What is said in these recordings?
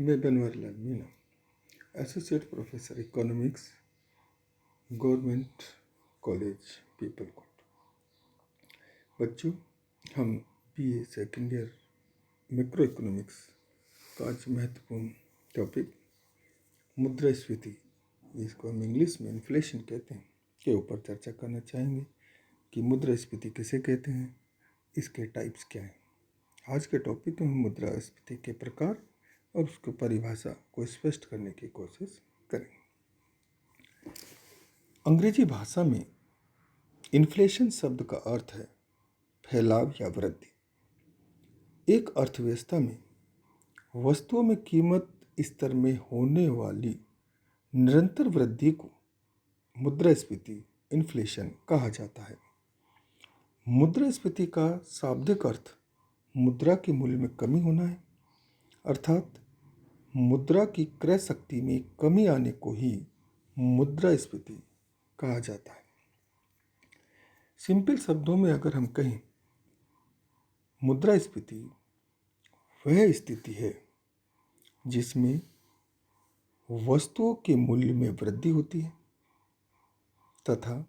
मैं Banwarilal Meena, associate professor economics, government college Peepalkot. बच्चों, हम BA second year macro economics का आज महत्वपूर्ण टॉपिक मुद्रास्फीति, जिसको हम इंग्लिश में इन्फ्लेशन कहते हैं, के ऊपर चर्चा करना चाहेंगे कि मुद्रास्फीति किसे कहते हैं, इसके टाइप्स क्या हैं। आज के टॉपिक में हम मुद्रास्फीति के प्रकार और उसकी परिभाषा को स्पष्ट करने की कोशिश करेंगे। अंग्रेजी भाषा में इन्फ्लेशन शब्द का अर्थ है फैलाव या वृद्धि। एक अर्थव्यवस्था में वस्तुओं में कीमत स्तर में होने वाली निरंतर वृद्धि को मुद्रास्फीति इन्फ्लेशन कहा जाता है। मुद्रास्फीति का शाब्दिक अर्थ मुद्रा के मूल्य में कमी होना है, अर्थात मुद्रा की क्रय शक्ति में कमी आने को ही मुद्रास्फीति कहा जाता है। सिंपल शब्दों में अगर हम कहें, मुद्रास्फीति वह स्थिति है जिसमें वस्तुओं के मूल्य में वृद्धि होती है तथा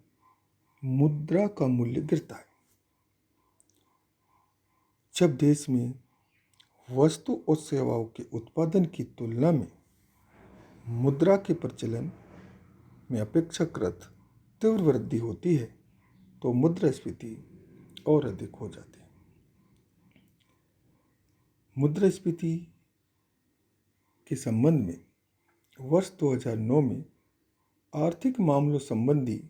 मुद्रा का मूल्य गिरता है। जब देश में वस्तु और सेवाओं के उत्पादन की तुलना में मुद्रा के प्रचलन में अपेक्षाकृत तीव्र वृद्धि होती है तो मुद्रास्फीति और अधिक हो जाती है। मुद्रास्फीति के संबंध में वर्ष 2009 में आर्थिक मामलों संबंधी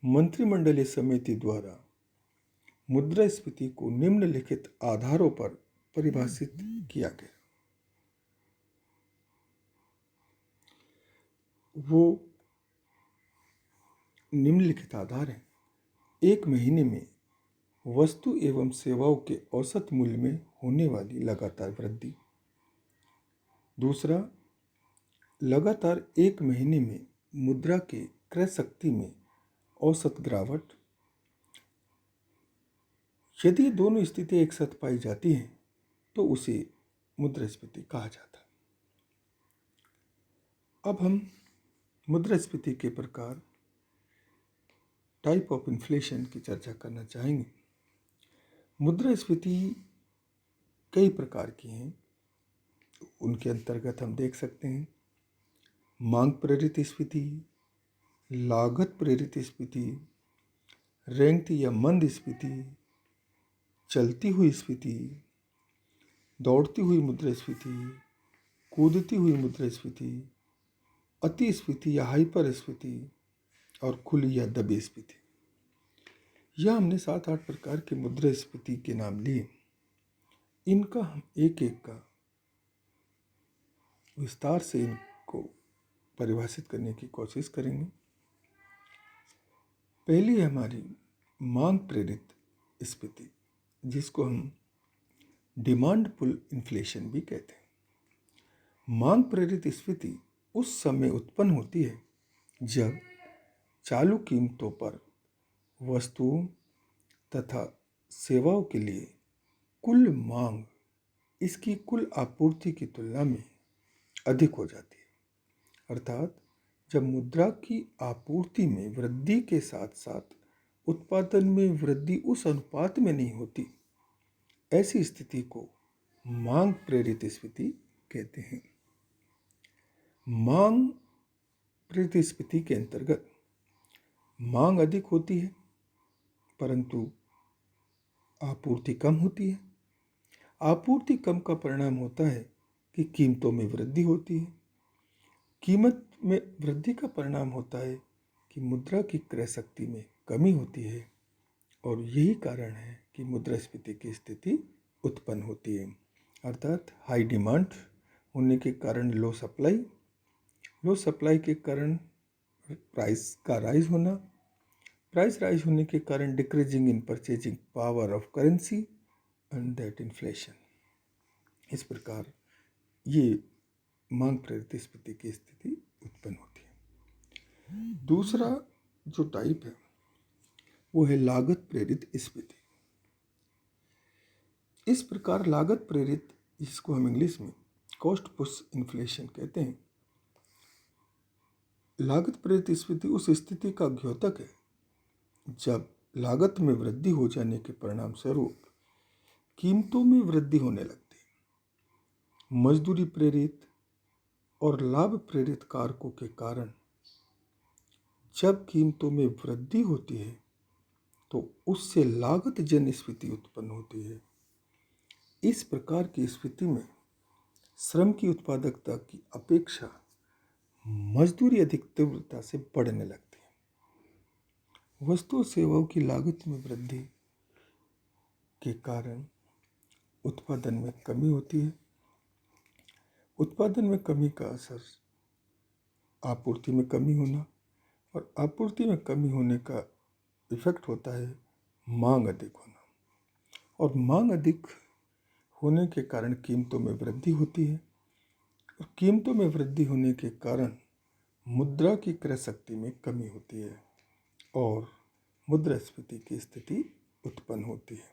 मंत्रिमंडलीय समिति द्वारा मुद्रास्फीति को निम्नलिखित आधारों पर परिभाषित किया गया। वो निम्नलिखित आधार हैं: एक महीने में वस्तु एवं सेवाओं के औसत मूल्य में होने वाली लगातार वृद्धि। दूसरा, लगातार एक महीने में मुद्रा के क्रय शक्ति में औसत गिरावट। यदि दोनों स्थितियां एक साथ पाई जाती हैं तो उसे मुद्रास्फीति कहा जाता है। अब हम मुद्रास्फीति के प्रकार, टाइप ऑफ इन्फ्लेशन की चर्चा करना चाहेंगे। मुद्रास्फीति कई प्रकार की हैं। उनके अंतर्गत हम देख सकते हैं मांग प्रेरित स्फीति, लागत प्रेरित स्फीति, रेंगती या मंद स्फीति, चलती हुई स्फीति, दौड़ती हुई मुद्रास्फीति, कूदती हुई मुद्रास्फीति, अति स्फीति या हाइपर स्फीति और खुली या दबी स्फीति। यह हमने 7-8 प्रकार की मुद्रास्फीति के नाम लिए। इनका हम एक एक का विस्तार से इनको परिभाषित करने की कोशिश करेंगे। पहली हमारी मांग प्रेरित स्फीति, जिसको हम डिमांड पुल इन्फ्लेशन भी कहते हैं। मांग प्रेरित स्फीति उस समय उत्पन्न होती है जब चालू कीमतों पर वस्तुओं तथा सेवाओं के लिए कुल मांग इसकी कुल आपूर्ति की तुलना में अधिक हो जाती है, अर्थात जब मुद्रा की आपूर्ति में वृद्धि के साथ साथ उत्पादन में वृद्धि उस अनुपात में नहीं होती, ऐसी स्थिति को मांग प्रेरित स्फीति कहते हैं। मांग प्रेरित स्फीति के अंतर्गत मांग अधिक होती है परंतु आपूर्ति कम होती है। आपूर्ति कम का परिणाम होता है कि कीमतों में वृद्धि होती है। कीमत में वृद्धि का परिणाम होता है कि मुद्रा की क्रय शक्ति में कमी होती है और यही कारण है कि मुद्रास्फीति की स्थिति उत्पन्न होती है, अर्थात हाई डिमांड होने के कारण लो सप्लाई के कारण प्राइस का राइज होना, प्राइस राइज होने के कारण decreasing in purchasing power of currency and that inflation. इस प्रकार ये मांग प्रेरित स्फीति की स्थिति उत्पन्न होती है। दूसरा जो टाइप है वो है लागत प्रेरित स्फीति। इस प्रकार लागत प्रेरित, जिसको हम इंग्लिश में कॉस्ट पुश इन्फ्लेशन कहते हैं। लागत प्रेरित स्फीति उस स्थिति का द्योतक है जब लागत में वृद्धि हो जाने के परिणाम स्वरूप कीमतों में वृद्धि होने लगती है। मजदूरी प्रेरित और लाभ प्रेरित कारकों के कारण जब कीमतों में वृद्धि होती है तो उससे लागत जन स्फीति उत्पन्न होती है। इस प्रकार की स्थिति में श्रम की उत्पादकता की अपेक्षा मजदूरी अधिक तीव्रता से बढ़ने लगती है। वस्तु और सेवाओं की लागत में वृद्धि के कारण उत्पादन में कमी होती है। उत्पादन में कमी का असर आपूर्ति में कमी होना और आपूर्ति में कमी होने का इफेक्ट होता है मांग अधिक होना, और मांग अधिक होने के कारण कीमतों में वृद्धि होती है, और कीमतों में वृद्धि होने के कारण मुद्रा की क्रय शक्ति में कमी होती है और मुद्रास्फीति की स्थिति उत्पन्न होती है।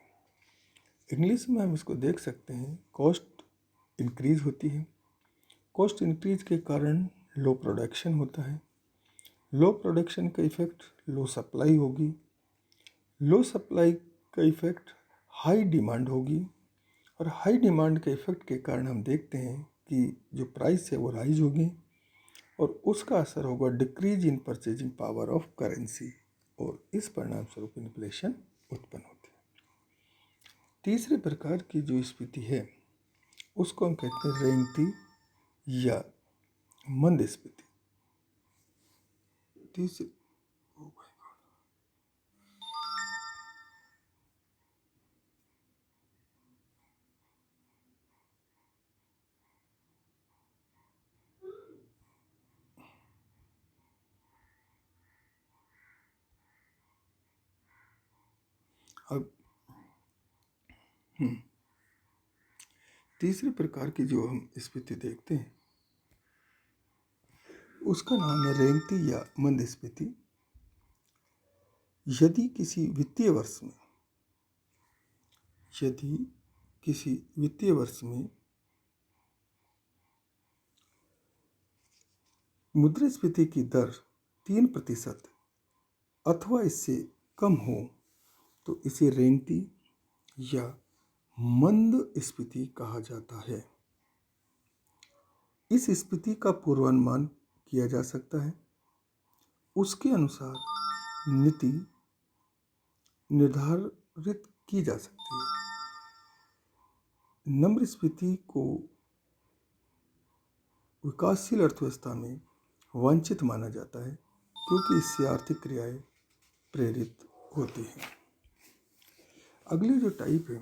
इंग्लिश में हम इसको देख सकते हैं, कॉस्ट इंक्रीज होती है। कॉस्ट इंक्रीज के कारण लो प्रोडक्शन होता है। लो प्रोडक्शन का इफेक्ट लो सप्लाई होगी। लो सप्लाई का इफेक्ट हाई डिमांड होगी, और हाई डिमांड के इफेक्ट के कारण हम देखते हैं कि जो प्राइस है वो राइज होगी, और उसका असर होगा decrease in purchasing power of currency, और इस परिणाम स्वरूप इन्फ्लेशन उत्पन्न होती है। तीसरे प्रकार की जो स्फीति है उसको हम कहते हैं रेंगती या मंदस्फीति। तीसरे अब तीसरे प्रकार की जो हम स्फीति देखते हैं उसका नाम है रेंगती या मंदस्फीति। यदि किसी वित्तीय वर्ष में मुद्रास्फीति की दर 3% अथवा इससे कम हो तो इसे रेंगती या मंदस्फीति कहा जाता है। इस स्फीति का पूर्वानुमान किया जा सकता है। उसके अनुसार नीति निर्धारित की जा सकती है। नम्रस्फीति को विकासशील अर्थव्यवस्था में वांछित माना जाता है क्योंकि इससे आर्थिक क्रियाएं प्रेरित होती हैं। अगली जो टाइप है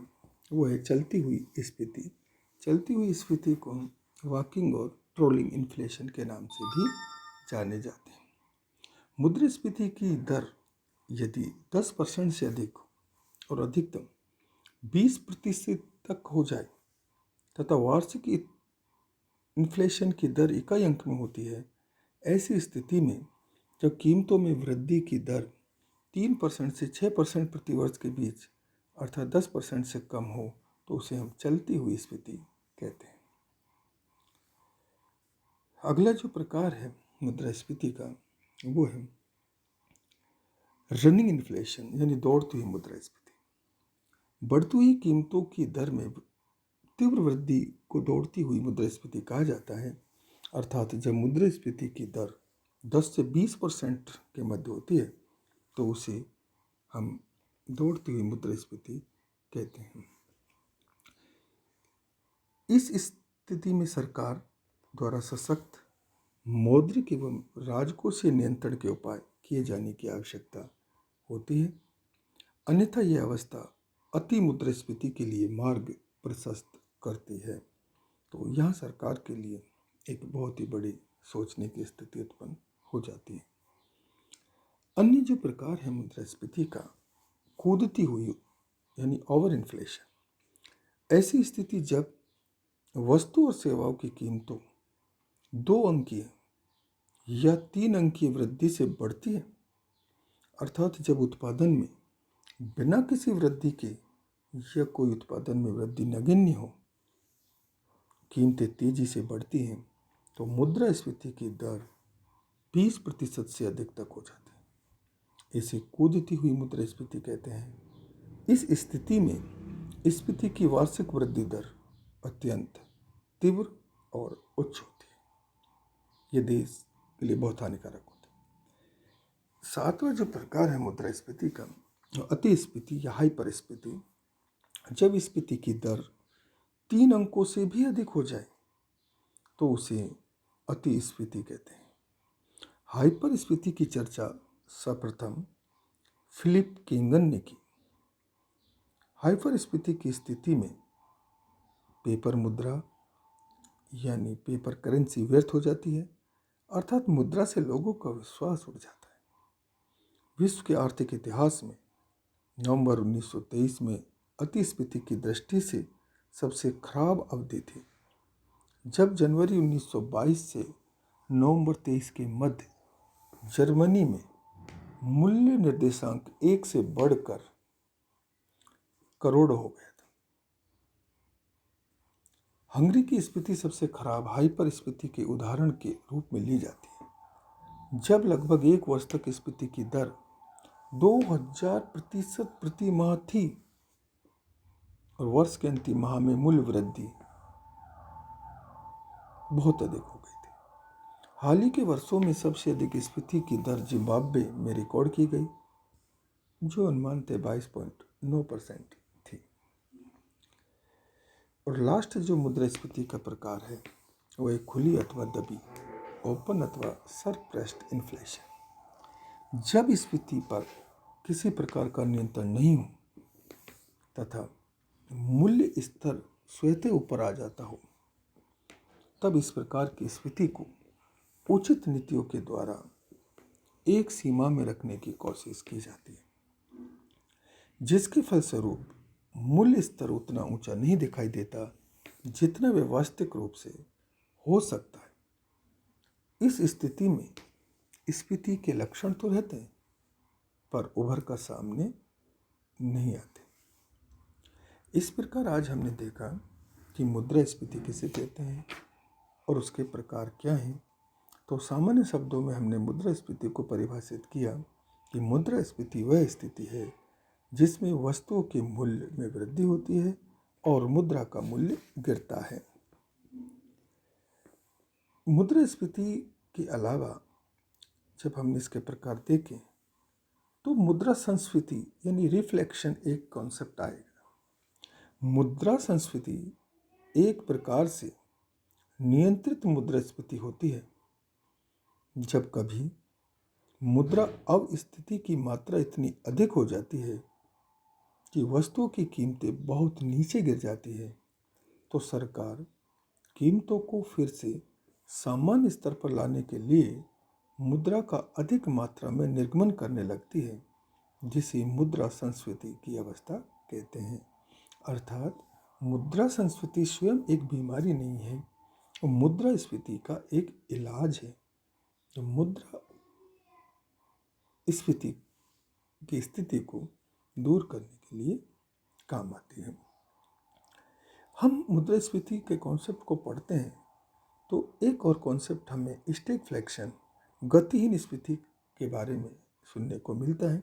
वो है चलती हुई स्फीति। चलती हुई स्फीति को हम वॉकिंग और ट्रोलिंग इन्फ्लेशन के नाम से भी जाने जाते हैं। मुद्रास्फीति की दर यदि 10% से अधिक और अधिकतम 20% तक हो जाए तथा वार्षिक इन्फ्लेशन की दर इकाई अंक में होती है, ऐसी स्थिति में जब कीमतों में वृद्धि की दर 3% से 6% प्रति वर्ष के बीच अर्थात 10% से कम हो तो उसे हम चलती हुई स्फीति कहते हैं। अगला जो प्रकार है मुद्रास्फीति का वो है रनिंग इन्फ्लेशन यानी दौड़ती हुई मुद्रास्फीति। बढ़ती हुई कीमतों की दर में तीव्र वृद्धि को दौड़ती हुई मुद्रास्फीति कहा जाता है, अर्थात जब मुद्रास्फीति की दर 10 से 20% के मध्य होती है तो उसे हम दौड़ती हुई मुद्रास्फीति कहते हैं। इस स्थिति में सरकार द्वारा सशक्त मौद्रिक एवं राजकोषीय नियंत्रण के उपाय किए जाने की आवश्यकता होती है, अन्यथा यह अवस्था अति मुद्रास्फीति के लिए मार्ग प्रशस्त करती है। तो यहाँ सरकार के लिए एक बहुत ही बड़ी सोचने की स्थिति उत्पन्न हो जाती है। अन्य जो प्रकार है मुद्रास्फीति का कूदती हुई यानी ओवर इन्फ्लेशन। ऐसी स्थिति जब वस्तु और सेवाओं की कीमतों 2 अंकीय या 3 अंकीय वृद्धि से बढ़ती है, अर्थात जब उत्पादन में बिना किसी वृद्धि के या कोई उत्पादन में वृद्धि नगण्य हो कीमतें तेजी से बढ़ती हैं तो मुद्रास्फीति की दर 20% से अधिक तक हो जाती है। इसे कूदती हुई मुद्रास्फीति कहते हैं। इस स्थिति में स्फीति की वार्षिक वृद्धि दर अत्यंत तीव्र और उच्च होती है। यह देश के लिए बहुत हानिकारक होता है। सातवां जो प्रकार है मुद्रास्फीति का, अतिस्फीति या हाइपरस्फीति। जब स्फीति की दर 3 अंकों से भी अधिक हो जाए तो उसे अतिस्फीति कहते हैं। हाइपरस्फीति की चर्चा सर्वप्रथम फिलिप केंगन ने की। हाइपरस्फीति की स्थिति में पेपर मुद्रा यानी पेपर करेंसी व्यर्थ हो जाती है, अर्थात मुद्रा से लोगों का विश्वास उड़ जाता है। विश्व के आर्थिक इतिहास में नवंबर 1923 में अतिस्फीति की दृष्टि से सबसे खराब अवधि थी, जब जनवरी 1922 से नवंबर 23 के मध्य जर्मनी में मूल्य निर्देशांक 1 से बढ़कर करोड़ हो गया था। हंगरी की स्फीति सबसे खराब हाइपर स्फीति के उदाहरण के रूप में ली जाती है, जब लगभग 1 वर्ष तक स्फीति की दर 2000% प्रति माह थी और वर्ष के अंतिम माह में मूल्य वृद्धि बहुत अधिक हो गई थी। हाल ही के वर्षों में सबसे अधिक स्फीति की दर जिम्बाब्वे में रिकॉर्ड की गई, जो अनुमानतः 22.9% थी। और लास्ट जो मुद्रास्फीति का प्रकार है वो एक खुली अथवा दबी, ओपन अथवा सरप्रेस्ड इन्फ्लेशन। जब स्फीति पर किसी प्रकार का नियंत्रण नहीं हो तथा मूल्य स्तर स्वतः ऊपर आ जाता हो, तब इस प्रकार की स्फीति को उचित नीतियों के द्वारा एक सीमा में रखने की कोशिश की जाती है, जिसके फलस्वरूप मूल्य स्तर उतना ऊंचा नहीं दिखाई देता जितना वे वास्तविक रूप से हो सकता है। इस स्थिति में स्फीति के लक्षण तो रहते हैं पर उभर कर सामने नहीं आते। इस प्रकार आज हमने देखा कि मुद्रास्फीति किसे कहते हैं और उसके प्रकार क्या हैं। तो सामान्य शब्दों में हमने मुद्रास्फीति को परिभाषित किया कि मुद्रास्फीति वह स्थिति है जिसमें वस्तुओं के मूल्य में वृद्धि होती है और मुद्रा का मूल्य गिरता है। मुद्रास्फीति के अलावा जब हमने इसके प्रकार देखें तो मुद्रा संस्फीति यानी रिफ्लेक्शन एक कॉन्सेप्ट आएगा। मुद्रा संस्फीति एक प्रकार से नियंत्रित मुद्रास्फीति होती है, जब कभी मुद्रा अवस्थिति की मात्रा इतनी अधिक हो जाती है कि वस्तुओं की कीमतें बहुत नीचे गिर जाती है, तो सरकार कीमतों को फिर से सामान्य स्तर पर लाने के लिए मुद्रा का अधिक मात्रा में निर्गमन करने लगती है, जिसे मुद्रा संस्फीति की अवस्था कहते हैं। अर्थात मुद्रा संस्फीति स्वयं एक बीमारी नहीं है, मुद्रास्फीति का एक इलाज है जो मुद्रा स्फीति की स्थिति को दूर करने के लिए काम आती है। हम मुद्रास्फीति के कॉन्सेप्ट को पढ़ते हैं तो एक और कॉन्सेप्ट हमें स्टैगफ्लेशन गतिहीन स्फीति के बारे में सुनने को मिलता है।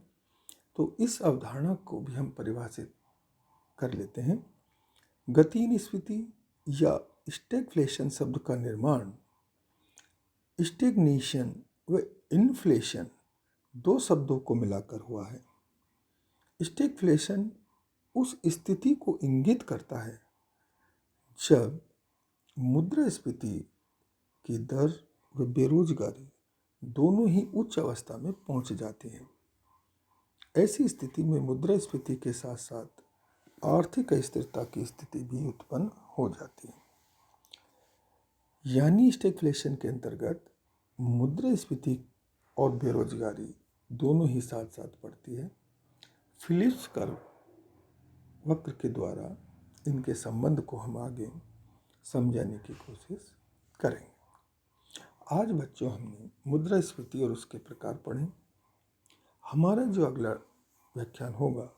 तो इस अवधारणा को भी हम परिभाषित कर लेते हैं। गतिहीन स्फीति या स्टैगफ्लेशन शब्द का निर्माण स्टैग्नेशन व इन्फ्लेशन 2 शब्दों को मिलाकर हुआ है। स्टैगफ्लेशन उस स्थिति को इंगित करता है जब मुद्रास्फीति की दर व बेरोजगारी दोनों ही उच्च अवस्था में पहुंच जाती हैं। ऐसी स्थिति में मुद्रास्फीति के साथ साथ आर्थिक अस्थिरता की स्थिति भी उत्पन्न हो जाती है। यानी स्टैगफ्लेशन के अंतर्गत मुद्रास्फीति और बेरोजगारी दोनों ही साथ साथ बढ़ती है। फिलिप्स कर्व वक्र के द्वारा इनके संबंध को हम आगे समझाने की कोशिश करेंगे। आज बच्चों हमने मुद्रास्फीति और उसके प्रकार पढ़े। हमारा जो अगला व्याख्यान होगा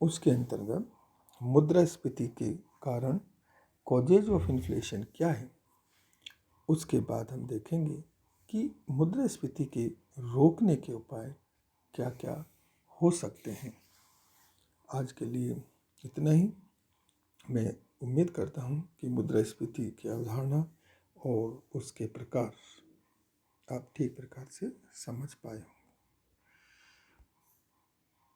उसके अंतर्गत मुद्रास्फीति के कारण कॉजेज ऑफ इन्फ्लेशन क्या है। उसके बाद हम देखेंगे कि मुद्रास्फीति के रोकने के उपाय क्या क्या हो सकते हैं। आज के लिए इतना ही। मैं उम्मीद करता हूँ कि मुद्रास्फीति की अवधारणा और उसके प्रकार आप ठीक प्रकार से समझ पाए हों।